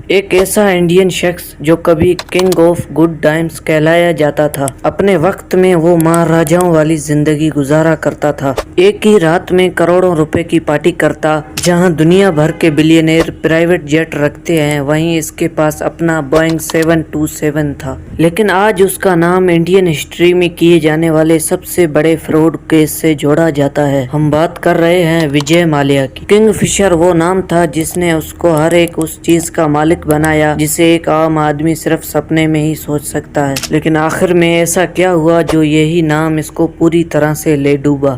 ایک ایسا انڈین شخص جو کبھی کنگ آف گڈ ٹائمز کہلایا جاتا تھا، اپنے وقت میں وہ مہاراجاؤں والی زندگی گزارا کرتا تھا۔ ایک ہی رات میں کروڑوں روپے کی پارٹی کرتا۔ جہاں دنیا بھر کے بلینئر پرائیویٹ جیٹ رکھتے ہیں، وہیں اس کے پاس اپنا بوئنگ 727 تھا۔ لیکن آج اس کا نام انڈین ہسٹری میں کیے جانے والے سب سے بڑے فراڈ کیس سے جوڑا جاتا ہے۔ ہم بات کر رہے ہیں وجے مالیا کی۔ کنگ فشر وہ نام تھا جس نے اس کو ہر ایک اس چیز کا مالک بنایا جسے ایک عام آدمی صرف سپنے میں ہی سوچ سکتا ہے۔ لیکن آخر میں ایسا کیا ہوا جو یہی نام اس کو پوری طرح سے لے ڈوبا؟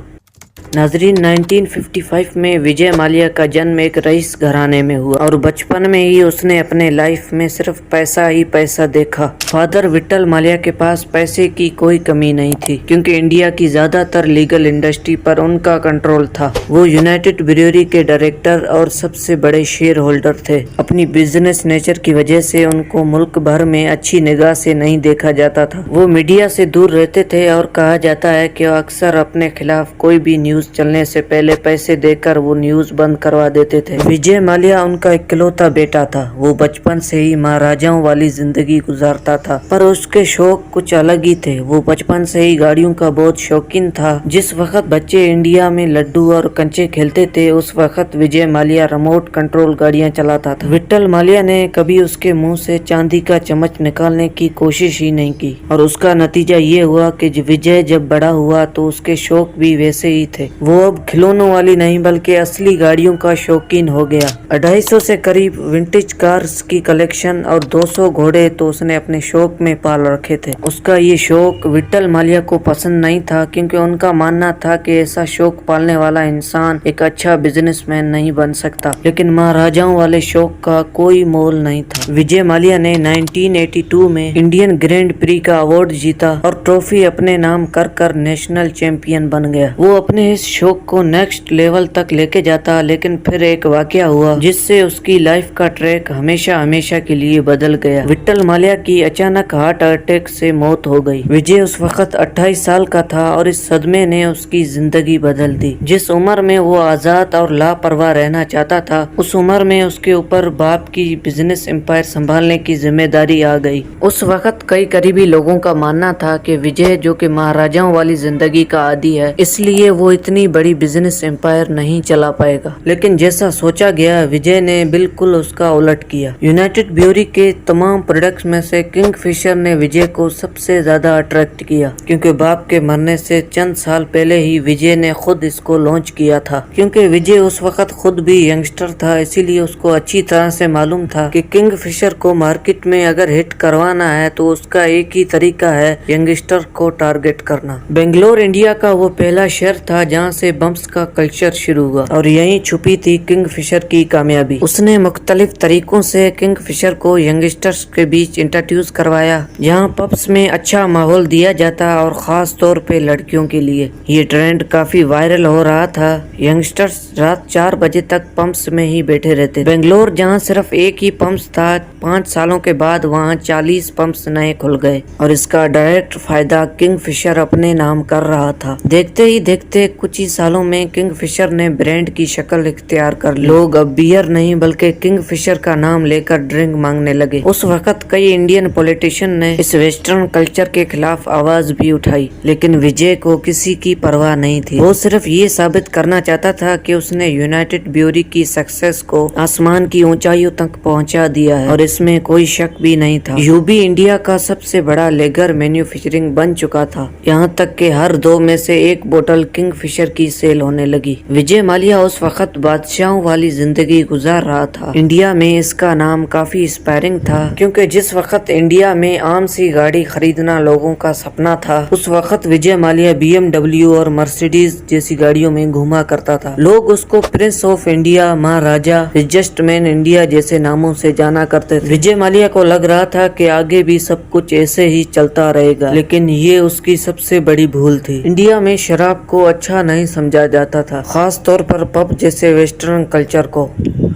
ناظرین، 1955 میں وجے مالیا کا جنم ایک رئیس گھرانے میں ہوا اور بچپن میں ہی اس نے اپنے لائف میں صرف پیسہ ہی پیسہ دیکھا۔ فادر وٹل مالیا کے پاس پیسے کی کوئی کمی نہیں تھی، کیونکہ انڈیا کی زیادہ تر لیگل انڈسٹری پر ان کا کنٹرول تھا۔ وہ یونائٹڈ بریوری کے ڈائریکٹر اور سب سے بڑے شیئر ہولڈر تھے۔ اپنی بزنس نیچر کی وجہ سے ان کو ملک بھر میں اچھی نگاہ سے نہیں دیکھا جاتا تھا۔ وہ میڈیا سے دور رہتے تھے اور کہا جاتا ہے کہ وہ اکثر اپنے خلاف کوئی بھی نیوز چلنے سے پہلے پیسے دے کر وہ نیوز بند کروا دیتے تھے۔ وجے مالیا ان کا اکلوتا بیٹا تھا۔ وہ بچپن سے ہی مہاراجاؤں والی زندگی گزارتا تھا، پر اس کے شوق کچھ الگ ہی تھے۔ وہ بچپن سے ہی گاڑیوں کا بہت شوقین تھا۔ جس وقت بچے انڈیا میں لڈو اور کنچے کھیلتے تھے، اس وقت وجے مالیا ریموٹ کنٹرول گاڑیاں چلاتا تھا۔ وٹل مالیا نے کبھی اس کے منہ سے چاندی کا چمچ نکالنے کی کوشش ہی نہیں کی، اور اس کا نتیجہ یہ ہوا کہ وجے جب بڑا ہوا تو اس کے شوق بھی ویسے ہی تھے۔ وہ اب کھلونوں والی نہیں بلکہ اصلی گاڑیوں کا شوقین ہو گیا۔ 250 سے قریب ونٹیج کارز کی کلیکشن اور 200 گھوڑے تو اس نے اپنے شوق میں پال رکھے تھے۔ اس کا یہ شوق وٹل مالیا کو پسند نہیں تھا، کیونکہ ان کا ماننا تھا کہ ایسا شوق پالنے والا انسان ایک اچھا بزنس مین نہیں بن سکتا۔ لیکن مہاراجاؤں والے شوق کا کوئی مول نہیں تھا۔ وجے مالیا نے 1982 میں انڈین گرینڈ پری کا ایوارڈ جیتا اور ٹرافی اپنے نام کر کر نیشنل چیمپئن بن گیا۔ وہ اپنے اس شوق کو نیکسٹ لیول تک لے کے جاتا، لیکن پھر ایک واقعہ ہوا جس سے اس کی لائف کا ٹریک ہمیشہ کے لیے بدل گیا۔ وٹل مالیا کی اچانک ہارٹ اٹیک سے موت ہو گئی۔ وجے اس وقت 28 سال کا تھا اور اس صدمے نے اس کی زندگی بدل دی۔ جس عمر میں وہ آزاد اور لاپرواہ رہنا چاہتا تھا، اس عمر میں اس کے اوپر باپ کی بزنس امپائر سنبھالنے کی ذمہ داری آ گئی۔ اس وقت کئی قریبی لوگوں کا ماننا تھا کہ وجے، جو کہ مہاراجاؤں والی زندگی کا عادی ہے، اس لیے وہ اتنی بڑی بزنس امپائر نہیں چلا پائے گا۔ لیکن جیسا سوچا گیا، وجے نے بالکل اس کا الٹ کیا۔ یونائٹڈ بریوری کے تمام پروڈکٹس میں سے کنگ فشر نے وجے کو سب سے زیادہ اٹریکٹ کیا، کیونکہ باپ کے مرنے سے چند سال پہلے ہی وجے نے خود اس کو لانچ کیا تھا۔ کیونکہ وجے اس وقت خود بھی ینگسٹر تھا، اسی لیے اس کو اچھی طرح سے معلوم تھا کہ کنگ فشر کو مارکیٹ میں اگر ہٹ کروانا ہے تو اس کا ایک ہی طریقہ ہے، ینگسٹر کو ٹارگٹ کرنا۔ بنگلور انڈیا کا وہ پہلا شہر تھا جہاں سے بمپس کا کلچر شروع ہوا، اور یہیں چھپی تھی کنگ فشر کی کامیابی۔ اس نے مختلف طریقوں سے کنگ فشر کو ینگسٹرز کے بیچ انٹروڈیوس کروایا، جہاں پبس میں اچھا ماحول دیا جاتا اور خاص طور پہ لڑکیوں کے لیے۔ یہ ٹرینڈ کافی وائرل ہو رہا تھا۔ ینگسٹرز رات 4 بجے تک پمپس میں ہی بیٹھے رہتے۔ بنگلور جہاں صرف ایک ہی پمپس تھا، 5 سالوں کے بعد وہاں 40 پمپس نئے کھل گئے، اور اس کا ڈائریکٹ فائدہ کنگ فشر اپنے نام کر رہا تھا۔ دیکھتے ہی دیکھتے کچھ ہی سالوں میں کنگ فشر نے برانڈ کی شکل اختیار کر لی۔ لوگ اب بیئر نہیں بلکہ کنگ فشر کا نام لے کر ڈرنک مانگنے لگے۔ اس وقت کئی انڈین پولیٹیشین نے اس ویسٹرن کلچر کے خلاف آواز بھی اٹھائی، لیکن وجے کو کسی کی پرواہ نہیں تھی۔ وہ صرف یہ ثابت کرنا چاہتا تھا کہ اس نے یونائٹڈ بریوری کی سکسیس کو آسمان کی اونچائیوں تک پہنچا دیا ہے، اور اس میں کوئی شک بھی نہیں تھا۔ یوبی انڈیا کا سب سے بڑا لیگر مینوفیکچرنگ بن چکا تھا، یہاں تک کہ ہر 2 میں سے 1 بوتل کنگ فشر کی سیل ہونے لگی۔ وجے مالیا اس وقت بادشاہوں والی زندگی گزار رہا تھا۔ انڈیا میں اس کا نام کافی انسپائرنگ تھا، کیونکہ جس وقت انڈیا میں عام سی گاڑی خریدنا لوگوں کا سپنا تھا، اس وقت وجے مالیا BMW اور مرسیڈیز جیسی گاڑیوں میں گھوما کرتا تھا۔ لوگ اس کو prince of India, Maharaja, richest man India جیسے ناموں سے جانا کرتے تھے۔ وجے مالیا کو لگ رہا تھا کہ آگے بھی سب کچھ ایسے ہی چلتا رہے گا، لیکن یہ اس کی سب سے بڑی بھول تھی۔ انڈیا میں شراب کو اچھا نہیں سمجھا جاتا تھا، خاص طور پر پب جیسے ویسٹرن کلچر کو۔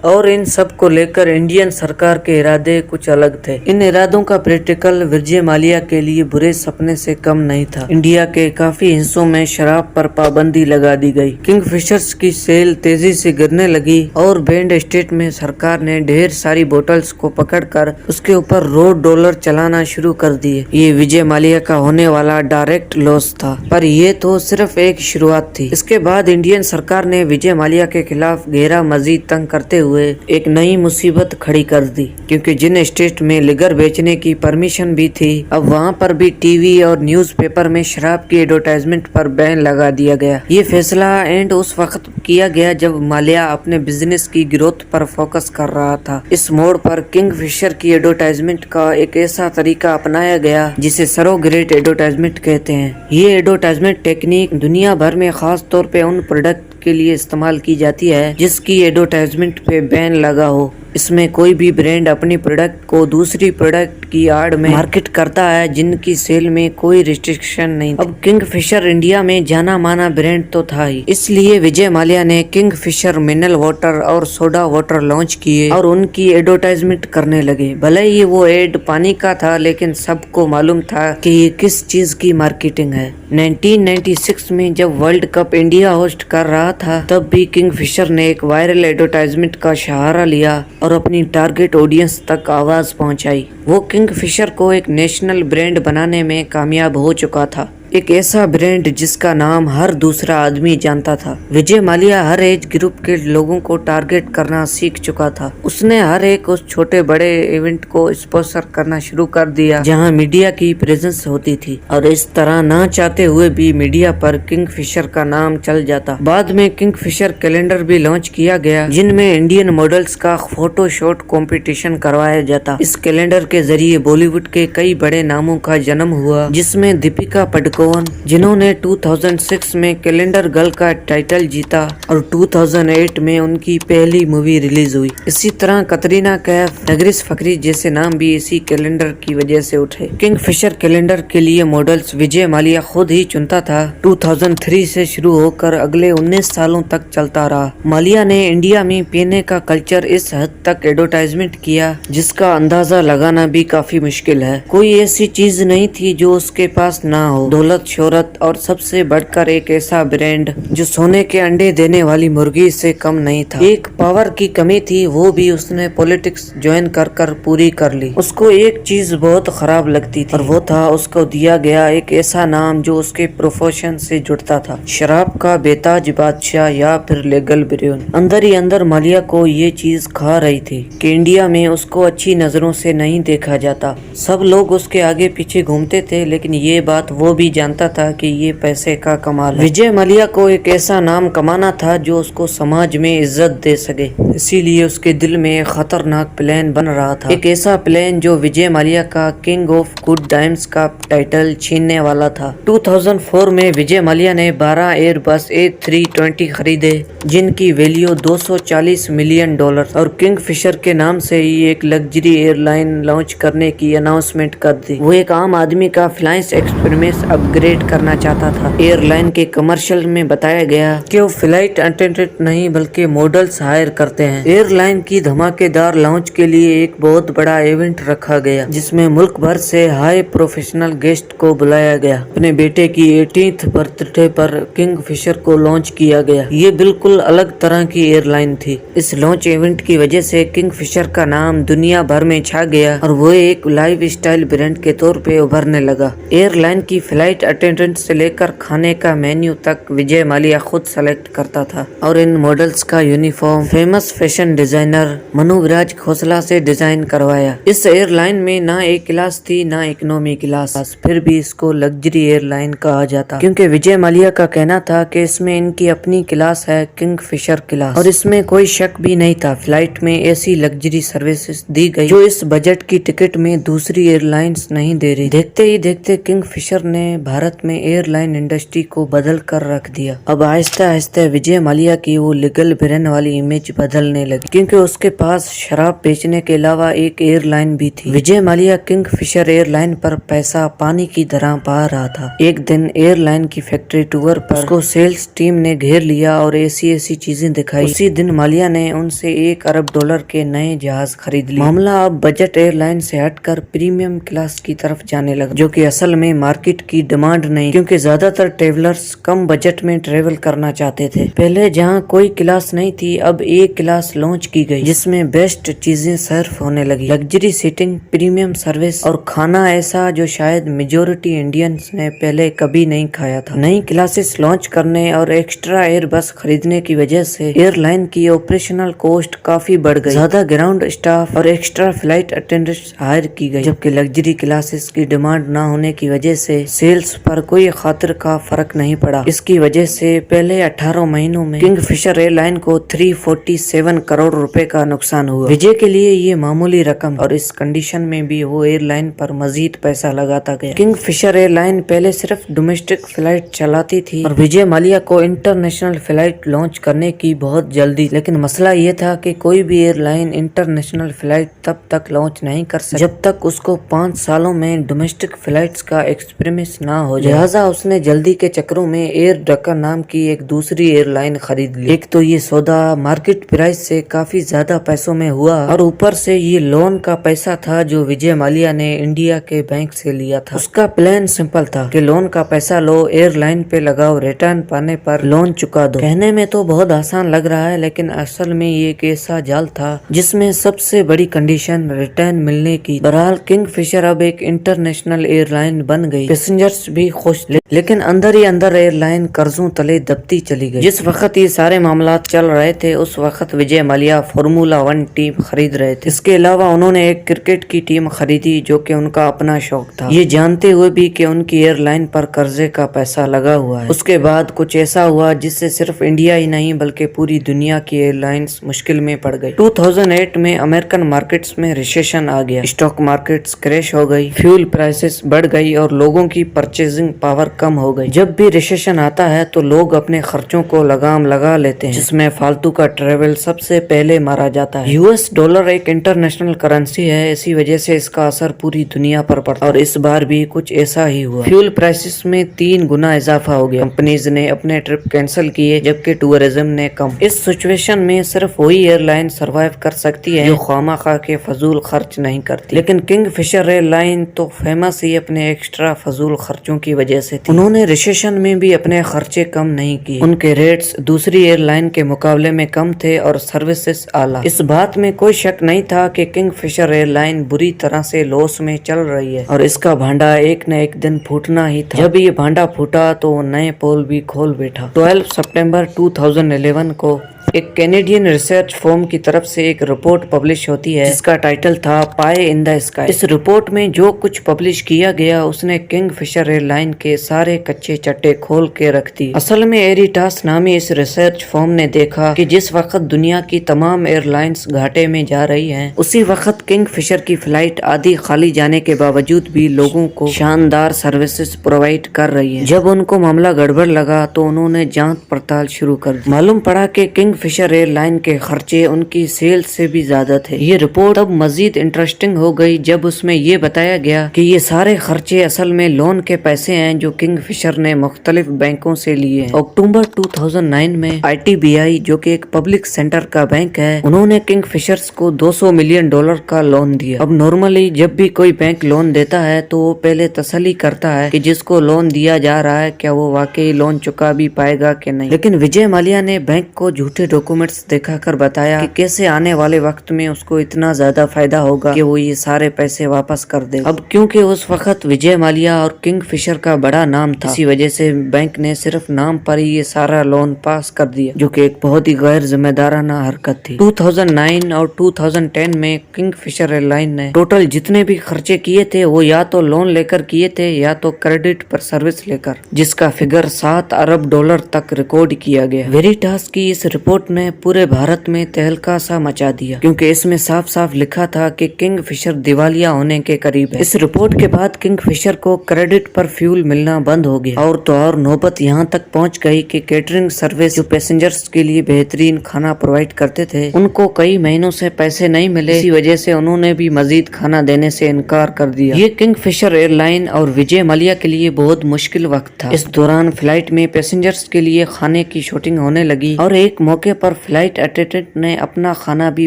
और इन सब को लेकर इंडियन सरकार के इरादे कुछ अलग थे। इन इरादों का प्रैक्टिकल विजय माल्या के लिए बुरे सपने से कम नहीं था। इंडिया के काफी हिस्सों में शराब पर पाबंदी लगा दी गई, किंगफिशर्स की सेल तेजी से गिरने लगी और बैंड स्टेट में सरकार ने ढेर सारी बोतल्स को पकड़कर उसके ऊपर $100 चलाना शुरू कर दिए। ये विजय माल्या का होने वाला डायरेक्ट लॉस था, पर ये तो सिर्फ एक शुरुआत थी। इसके बाद इंडियन सरकार ने विजय माल्या के खिलाफ घेरा मजीद तंग करते हुए एक नई मुसीबत खड़ी कर दी, क्योंकि जिन स्टेट में लिगर बेचने की परमिशन भी थी, अब वहाँ पर भी टीवी और न्यूज़पेपर में शराब की एडवर्टाइजमेंट पर बैन लगा दिया गया। ये फैसला एंड उस वक्त किया गया जब माल्या अपने बिजनेस की ग्रोथ पर फोकस कर रहा था। इस मोड़ पर किंगफिशर की एडवर्टाइजमेंट का एक ऐसा तरीका अपनाया गया जिसे सरोगेट एडवर्टाइजमेंट कहते हैं। ये एडवर्टाइजमेंट टेक्निक दुनिया भर में खास तौर पे उन प्रोडक्ट के लिए इस्तेमाल की जाती है जिसकी एडवर्टाइजमेंट पे बैन लगा हो। इसमें कोई भी ब्रांड अपनी प्रोडक्ट को दूसरी प्रोडक्ट की आड़ में मार्केट करता है जिनकी सेल में कोई रिस्ट्रिक्शन नहीं। अब किंगफिशर इंडिया में जाना माना ब्रांड तो था ही, इसलिए विजय माल्या ने किंगफिशर मिनरल वाटर और सोडा वाटर लॉन्च किए और उनकी एडवर्टाइजमेंट करने लगे। भले ही वो एड पानी का था, लेकिन सबको मालूम था कि ये किस चीज की मार्केटिंग है। 1996 में जब वर्ल्ड कप इंडिया होस्ट कर रहा था, तब भी किंगफिशर ने एक वायरल एडवर्टाइजमेंट का सहारा लिया और अपनी टारगेट ऑडियंस तक आवाज पहुंचाई। वो किंगफिशर को एक नेशनल ब्रांड बनाने में कामयाब हो चुका था, एक ऐसा ब्रांड जिसका नाम हर दूसरा आदमी जानता था। विजय माल्या हर एज ग्रुप के लोगों को टारगेट करना सीख चुका था। उसने हर एक उस छोटे बड़े इवेंट को स्पॉन्सर करना शुरू कर दिया जहां मीडिया की प्रेजेंस होती थी, और इस तरह ना चाहते हुए भी मीडिया पर किंगफिशर का नाम चल जाता। बाद में किंगफिशर कैलेंडर भी लॉन्च किया गया जिनमें इंडियन मॉडल्स का फोटो शॉट कॉम्पिटिशन करवाया जाता। इस कैलेंडर के जरिए बॉलीवुड के कई बड़े नामों का जन्म हुआ, जिसमें दीपिका पादुकोण, जिन्होंने 2006 में कैलेंडर गर्ल का टाइटल जीता, और 2008 में उनकी पहली मूवी रिलीज हुई। इसी तरह कतरीना कैफ, नगरिस फकरी जैसे नाम भी इसी कैलेंडर की वजह से उठे। किंगफिशर कैलेंडर के लिए मॉडल्स विजय माल्या खुद ही चुनता था। 2003 से शुरू होकर अगले 19 सालों तक चलता रहा। माल्या ने इंडिया में पीने का कल्चर इस हद तक एडवर्टाइजमेंट किया जिसका अंदाजा लगाना भी काफी मुश्किल है। कोई ऐसी चीज नहीं थी जो उसके पास ना हो, दौलत, शोहरत और सबसे बढ़कर एक ऐसा ब्रांड जो सोने के अंडे देने वाली मुर्गी से कम नहीं था। एक पावर की कमी थी, वो भी उसने पॉलिटिक्स ज्वाइन कर पूरी कर ली। उसको एक चीज बहुत खराब लगती थी, और वो था उसको दिया गया एक ऐसा नाम जो उसके प्रोफेशन से जुड़ता था, शराब का बेताज बादशाह या फिर लीगल ब्रेन। अंदर ही अंदर माल्या को ये चीज खा रही थी कि इंडिया में उसको अच्छी नजरों से नहीं देखा जाता। सब लोग उसके आगे पीछे घूमते थे, लेकिन ये बात वो भी जानता था कि ये पैसे का कमाल है। विजय माल्या को एक ऐसा नाम कमाना था जो उसको समाज में इज्जत दे सके, इसीलिए उसके दिल में एक खतरनाक प्लान बन रहा था। एक ऐसा प्लान जो विजय माल्या का किंग ऑफ गुड टाइम्स का टाइटल छीनने वाला था। 2004 में विजय माल्या ने 12 एयरबस A320 खरीदे जिनकी वैल्यू $240 मिलियन, और किंगफिशर के नाम से ही एक लग्जरी एयरलाइन लॉन्च करने की अनाउंसमेंट कर दी। वो एक आम आदमी का फ्लाइंग एक्सपीरियंस अपग्रेड करना चाहता था। एयरलाइन के कमर्शियल में बताया गया कि वो फ्लाइट अटेंडेंट नहीं बल्कि मॉडल्स हायर करते हैं। एयरलाइन की धमाकेदार लॉन्च के लिए एक बहुत बड़ा इवेंट रखा गया जिसमें मुल्क भर से हाई प्रोफेशनल गेस्ट को बुलाया गया। अपने बेटे की 18th बर्थडे पर किंगफिशर को लॉन्च किया गया। ये बिल्कुल अलग तरह की एयरलाइन थी। इस लॉन्च इवेंट की वजह से किंगफिशर का नाम दुनिया भर में छा गया और वो एक लाइफ स्टाइल ब्रांड के तौर पे उभरने लगा। एयरलाइन की फ्लाइट अटेंडेंट से लेकर खाने का मेन्यू तक विजय माल्या खुद सेलेक्ट करता था, और इन मॉडल्स का uniform famous fashion designer Manu Viraj Khosla से डिजाइन करवाया। इस एयरलाइन में ना एक क्लास थी ना इकोनॉमी क्लास, फिर भी इसको लग्जरी एयरलाइन कहा जाता क्योंकि विजय माल्या का कहना था कि इसमें इनकी अपनी क्लास है, किंगफिशर क्लास, और इसमें कोई शक भी नहीं था। फ्लाइट में ऐसी लग्जरी सर्विसेज दी गई जो इस बजट की टिकट में दूसरी एयरलाइंस नहीं दे रही। देखते ही देखते किंगफिशर ने भारत में एयरलाइन इंडस्ट्री को बदल कर रख दिया। अब आहिस्ते आहिस्ते विजय माल्या की वो लीगल ब्रेन वाली इमेज बदलने लगी, क्योंकि उसके पास शराब बेचने के अलावा एक एयरलाइन भी थी। विजय माल्या किंगफिशर एयरलाइन पर पैसा पानी की तरह बहा रहा था। एक दिन एयरलाइन की फैक्ट्री टूर पर उसको सेल्स टीम ने घेर लिया और ऐसी चीजें दिखाई। उसी दिन माल्या ने उनसे $1 अरब के नए जहाज खरीद लिए। मामला अब बजट एयरलाइन से हटकर प्रीमियम क्लास की तरफ जाने लगा, जो कि असल में मार्केट की डिमांड नहीं, क्योंकि ज्यादातर ट्रेवलर्स कम बजट में ट्रेवल करना चाहते थे। पहले जहां कोई क्लास नहीं थी, अब एक क्लास लॉन्च की गई, जिसमें बेस्ट चीजें सर्व होने लगी। लग्जरी सीटिंग, प्रीमियम सर्विस और खाना ऐसा जो शायद मेजोरिटी इंडियंस ने पहले कभी नहीं खाया था। नई क्लासेस लॉन्च करने और एक्स्ट्रा एयर बस खरीदने की वजह से एयरलाइन की ऑपरेशनल कॉस्ट काफी बढ़ गई। ज्यादा ग्राउंड स्टाफ और एक्स्ट्रा फ्लाइट अटेंडेंट्स हायर की गई, जबकि लग्जरी क्लासेस की डिमांड न होने की वजह से सेल्स पर कोई खातिर का फर्क नहीं पड़ा। इसकी वजह से पहले 18 महीनों में किंगफिशर एयरलाइन को 347 करोड़ रुपए का नुकसान हुआ। विजय के लिए ये मामूली रकम, और इस कंडीशन में भी वो एयरलाइन पर मजीद पैसा लगाता गया। किंगफिशर एयरलाइन पहले सिर्फ डोमेस्टिक फ्लाइट चलाती थी और विजय माल्या को इंटरनेशनल फ्लाइट लॉन्च करने की बहुत जल्दी, लेकिन मसला ये था कि कोई भी एयरलाइन इंटरनेशनल फ्लाइट तब तक लॉन्च नहीं कर सकती जब तक उसको 5 सालों में डोमेस्टिक फ्लाइट्स का एक्सपीरियंस ना हो जाए। लिहाजा उसने जल्दी के चक्रों में एयर डक्कन नाम की एक दूसरी एयरलाइन खरीद ली। एक तो ये सौदा मार्केट प्राइस से काफी ज्यादा पैसों में हुआ, और ऊपर से ये लोन का पैसा था जो विजय माल्या ने इंडिया के बैंक से लिया था। उसका प्लान सिंपल था कि लोन का पैसा लो, एयरलाइन पे लगाओ, रिटर्न पाने पर लोन चुका दो। कहने में तो बहुत आसान लग रहा है, लेकिन असल में ये एक ऐसा जाल था जिसमें सबसे बड़ी कंडीशन रिटर्न मिलने की। बहरहाल किंगफिशर अब एक इंटरनेशनल एयरलाइन बन गई। पैसेंजर्स भी खुश, लेकिन अंदर ही अंदर एयरलाइन कर्जों तले दबती चली गई। जिस वक्त ये सारे मामला चल रहे थे, उस वक्त विजय माल्या फार्मूला 1 टीम खरीद रहे थे। इसके अलावा उन्होंने एक क्रिकेट की टीम खरीदी, जो कि उनका अपना शौक था, ये जानते हुए भी कि उनकी एयरलाइन पर कर्जे का पैसा लगा हुआ है। उसके बाद कुछ ऐसा हुआ जिससे सिर्फ इंडिया ही नहीं बल्कि पूरी दुनिया की एयरलाइंस मुश्किल में पड़ गई। 2008 में अमेरिकन मार्केट्स में रिसेशन आ गया, स्टॉक मार्केट्स क्रैश हो गई, फ्यूल प्राइसेस बढ़ गई और लोगों की परचेजिंग पावर कम हो गई। जब भी रिसेशन आता है तो लोग अपने खर्चों को लगाम लगा लेते हैं, जिसमें फालतू का ट्रेवल सबसे पहले मारा जाता है। यूएस डॉलर एक इंटरनेशनल करेंसी है, इसी वजह से इसका असर पूरी दुनिया पर पड़ता है, और इस बार भी कुछ ऐसा ही हुआ। फ्यूल प्राइसेस में 3 गुना इजाफा हो गया। कंपनीज ने अपने ट्रिप कैंसिल किए, जबकि टूरिज्म ने कम। इस सिचुएशन में सिर्फ वही एयरलाइन सरवाइव कर सकती है जो खामखा के फजूल खर्च नहीं करती। लेकिन किंगफिशर एयरलाइन तो फेमस ही अपने एक्स्ट्रा फजूल खर्चों की वजह से थी। उन्होंने रिसेशन में भी अपने खर्चे कम नहीं किए। उनके रेट्स दूसरी एयरलाइन के मुकाबले में कम थे और सर्विसेज आला। इस बात में कोई शक नहीं था कि किंगफिशर एयरलाइन बुरी तरह से लॉस में चल रही है और इसका भांडा एक न एक दिन फूटना ही था। जब ये भांडा फूटा तो नए पोल भी खोल बैठा। 12 सितंबर 2011 को एक कैनेडियन रिसर्च फर्म की तरफ से एक रिपोर्ट पब्लिश होती है, जिसका टाइटल था पाई इन द स्काई। इस रिपोर्ट में जो कुछ पब्लिश किया गया, उसने किंगफिशर एयरलाइन के सारे कच्चे चट्टे खोल के रख दी। असल में एरिटास नामी इस रिसर्च फर्म ने देखा कि जिस वक्त दुनिया की तमाम एयरलाइंस घाटे में जा रही हैं, उसी वक्त किंगफिशर की फ्लाइट आधी खाली जाने के बावजूद भी लोगों को शानदार सर्विसेज प्रोवाइड कर रही है। जब उनको मामला गड़बड़ लगा तो उन्होंने जांच पड़ताल शुरू कर दी। मालूम पड़ा कि किंगफिशर एयरलाइन के खर्चे उनकी सेल्स से भी ज्यादा थे। ये रिपोर्ट अब मजीद इंटरेस्टिंग हो गई जब उसमें ये बताया गया कि ये सारे खर्चे असल में लोन के पैसे हैं जो किंगफिशर ने मुख्तलिफ बैंकों से लिए हैं। अक्टूबर 2009 में ITBI, जो कि एक पब्लिक सेक्टर का बैंक है, उन्होंने किंगफिशर्स को $200 मिलियन का लोन दिया। अब नॉर्मली जब भी कोई बैंक लोन देता है तो वो पहले तसल्ली करता है कि जिसको लोन दिया जा रहा है क्या वो वाकई लोन चुका भी पाएगा कि नहीं। लेकिन विजय माल्या ने बैंक को झूठे डॉक्यूमेंट्स दिखाकर बताया कि कैसे आने वाले वक्त में उसको इतना ज्यादा फायदा होगा कि वो ये सारे पैसे वापस कर दे। अब क्योंकि उस वक्त विजय माल्या और किंगफिशर का बड़ा नाम था, इसी वजह से बैंक ने सिर्फ नाम पर ही ये सारा लोन पास कर दिया, जो कि एक बहुत ही गैर जिम्मेदाराना हरकत थी। 2009 और 2010 में किंगफिशर एयरलाइन ने टोटल जितने भी खर्चे किए थे वो या तो लोन लेकर किए थे या तो क्रेडिट पर सर्विस लेकर, जिसका फिगर $7 अरब तक रिकॉर्ड किया गया। वेरिटास की इस रिपोर्ट رپورٹ نے پورے بھارت میں تہلکہ سا مچا دیا، کیونکہ اس میں صاف صاف لکھا تھا کہ کنگ فشر دیوالیہ ہونے کے قریب ہے۔ اس رپورٹ کے بعد کنگ فشر کو کریڈٹ پر فیول ملنا بند ہو گیا، اور تو اور نوبت یہاں تک پہنچ گئی کہ کیٹرنگ سروس جو پیسنجرز کے لیے بہترین کھانا پرووائڈ کرتے تھے، ان کو کئی مہینوں سے پیسے نہیں ملے۔ اسی وجہ سے انہوں نے بھی مزید کھانا دینے سے انکار کر دیا۔ یہ کنگ فشر ایئر لائن اور وجے مالیہ کے لیے بہت مشکل وقت تھا۔ اس دوران فلائٹ میں پیسنجرز کے لیے کھانے کی شوٹنگ ہونے لگی، اور ایک موقع پر فلائٹ اٹینڈنٹ نے اپنا کھانا بھی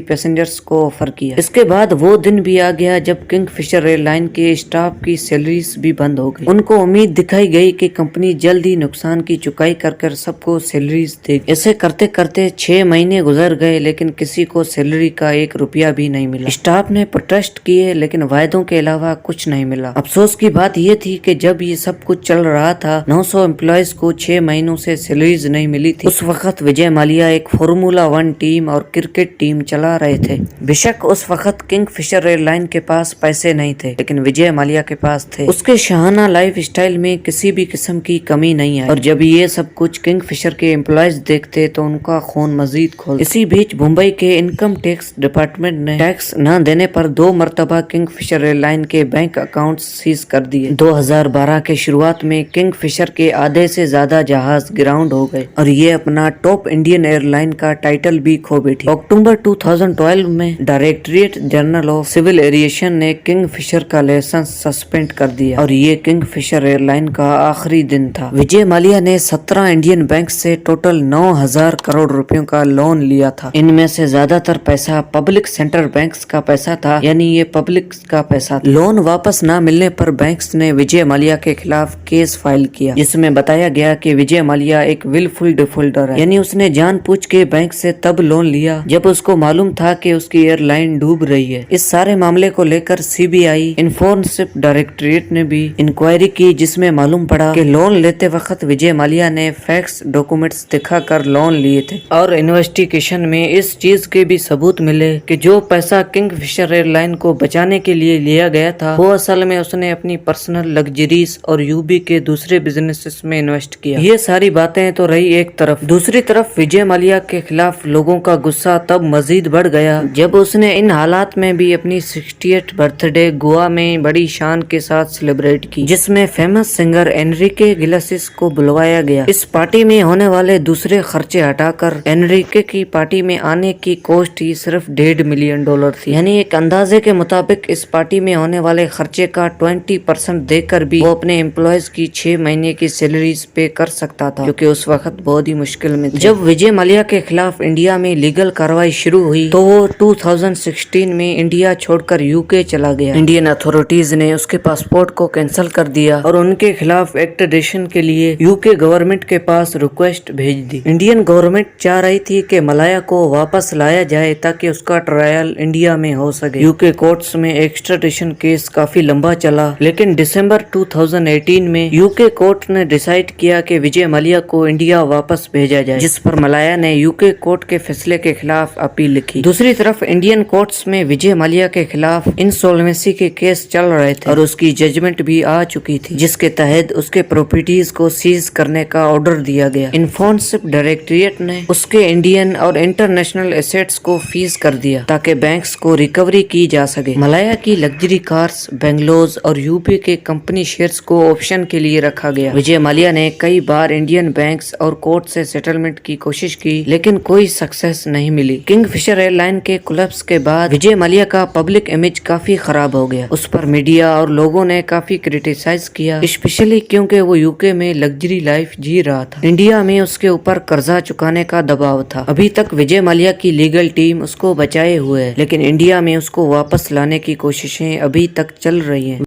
پیسنجرز کو آفر کیا۔ اس کے بعد وہ دن بھی آ گیا جب کنگ فشر ایئر لائن کے اسٹاف کی سیلریز بھی بند ہو گئی۔ ان کو امید دکھائی گئی کہ کمپنی جلد ہی نقصان کی چکائی کر سب کو سیلریز دے گی۔ ایسے کرتے کرتے 6 مہینے گزر گئے، لیکن کسی کو سیلری کا 1 روپیہ بھی نہیں ملا۔ اسٹاف نے پروٹیسٹ کیے، لیکن وعدوں کے علاوہ کچھ نہیں ملا۔ افسوس کی بات یہ تھی کہ جب یہ سب کچھ چل رہا تھا، 900 امپلائیز کو 6 مہینوں سے سیلریز نہیں ملی تھی۔ اس وقت وجے مالیہ ایک فارمولا 1 ٹیم اور کرکٹ ٹیم چلا رہے تھے۔ بے شک اس وقت کنگ فشر ایئر لائن کے پاس پیسے نہیں تھے، لیکن وجے مالیہ کے پاس تھے۔ اس کے شاہانہ لائف اسٹائل میں کسی بھی قسم کی کمی نہیں آئی، اور جب یہ سب کچھ کنگ فشر کے امپلائیز دیکھتے تو ان کا خون مزید کھولتا۔ اسی بیچ ممبئی کے انکم ٹیکس ڈپارٹمنٹ نے ٹیکس نہ دینے پر 2 مرتبہ کنگ فشر ایئر لائن کے بینک اکاؤنٹ سیز کر دیے۔ 2012 کے شروعات میں کنگ فشر کے آدھے سے زیادہ جہاز گراؤنڈ ہو گئے، اور یہ اپنا ٹاپ انڈین ایئر لائن کا ٹائٹل بھی کھو بیٹھی۔ اکتوبر 2012 میں directorate general of civil aviation نے کنگ فشر کا لائسنس سسپینڈ کر دیا، اور یہ کنگ فشر ایئر لائن کا آخری دن تھا۔ وجے مالیہ نے 17 انڈین بینک سے ٹوٹل 9,000 کروڑ روپیوں کا لون لیا تھا۔ ان میں سے زیادہ تر پیسہ پبلک سیکٹر بینکس کا پیسہ تھا، یعنی یہ پبلک کا پیسہ تھا۔ لون واپس نہ ملنے پر بینکس نے وجے مالیہ کے خلاف کیس فائل کیا، جس میں بتایا گیا کہ وجے مالیہ ایک ولفل ڈیفالٹر ہے، یعنی اس نے جان بوجھ کے بینک سے تب لون لیا جب اس کو معلوم تھا کہ اس کی ایئر لائن ڈوب رہی ہے۔ اس سارے معاملے کو لے کر CBI انفورسمنٹ ڈائریکٹریٹ نے بھی انکوائری کی، جس میں معلوم پڑا کہ لون لیتے وقت وجے مالیہ نے فیکس ڈاکومنٹس دکھا کر لون لیے تھے، اور انویسٹیگیشن میں اس چیز کے بھی ثبوت ملے کہ جو پیسہ کنگ فشر ایئر لائن کو بچانے کے لیے لیا گیا تھا، وہ اصل میں اس نے اپنی پرسنل لگژریز اور UB کے دوسرے بزنسز میں انویسٹ کیا۔ یہ ساری باتیں تو رہی ایک طرف، دوسری طرف وجے مالیہ کے خلاف لوگوں کا غصہ تب مزید بڑھ گیا جب اس نے ان حالات میں بھی اپنی 60th برتھ ڈے گوا میں بڑی شان کے ساتھ سیلیبریٹ کی، جس میں فیمس سنگر انریکے گلیسس کو بلوایا گیا۔ اس پارٹی میں ہونے والے دوسرے خرچے ہٹا کر انریکے کی پارٹی میں آنے کی کاسٹ ہی صرف $1.5 ملین تھی، یعنی ایک اندازے کے مطابق اس پارٹی میں ہونے والے خرچے کا 20% دے کر بھی وہ اپنے امپلائیز کی 6 مہینے کی سیلریز پے کر سکتا تھا، جو کہ اس وقت بہت ہی مشکل میں تھے۔ جب وجے مالیہ کے خلاف انڈیا میں لیگل کارروائی شروع ہوئی تو وہ 2016 میں انڈیا چھوڑ کر UK چلا گیا۔ انڈین اتھارٹیز نے اس کے پاسپورٹ کو کینسل کر دیا اور ان کے خلاف ایکسٹریڈیشن کے لیے UK گورنمنٹ کے پاس ریکویسٹ بھیج دی۔ انڈین گورنمنٹ چاہ رہی تھی کہ مالیہ کو واپس لایا جائے تاکہ اس کا ٹرائل انڈیا میں ہو سکے۔ UK کورٹس میں ایکسٹریڈیشن کیس کافی لمبا چلا، لیکن دسمبر 2018 میں UK کورٹ نے ڈیسائیڈ کیا کہ وجے مالیہ کو انڈیا واپس بھیجا جائے، جس پر مالیہ نے UK کورٹ کے فیصلے کے خلاف اپیل لکھی۔ دوسری طرف انڈین کورٹس میں وجے مالیہ کے خلاف انسولوینسی کے کیس چل رہے تھے، اور اس کی ججمنٹ بھی آ چکی تھی، جس کے تحت اس کے پراپرٹیز کو سیز کرنے کا آرڈر دیا گیا۔ انفورسمنٹ ڈائریکٹریٹ نے اس کے انڈین اور انٹرنیشنل ایسیٹس کو فریز کر دیا تاکہ بینکس کو ریکوری کی جا سکے۔ مالیہ کی لگژری کارز، بنگلوز اور UP کے کمپنی شیئرز کو آپشن کے لیے رکھا گیا۔ وجے مالیہ نے کئی بار انڈین بینکس اور کورٹ سے سیٹلمنٹ کی کوشش کی، لیکن کوئی سکسیس نہیں ملی۔ کنگ فشر ایئر لائن کے کولیپس کے بعد وجے مالیہ کا پبلک امیج کافی خراب ہو گیا۔ اس پر میڈیا اور لوگوں نے کافی کرٹیسائز کیا، اسپیشلی کیونکہ وہ UK میں لگژری لائف جی رہا تھا۔ انڈیا میں اس کے اوپر قرضہ چکانے کا دباؤ تھا۔ ابھی تک وجے مالیہ کی لیگل ٹیم اس کو بچائے ہوئے ہے، لیکن انڈیا میں اس کو واپس لانے کی کوششیں ابھی تک چل رہی ہیں۔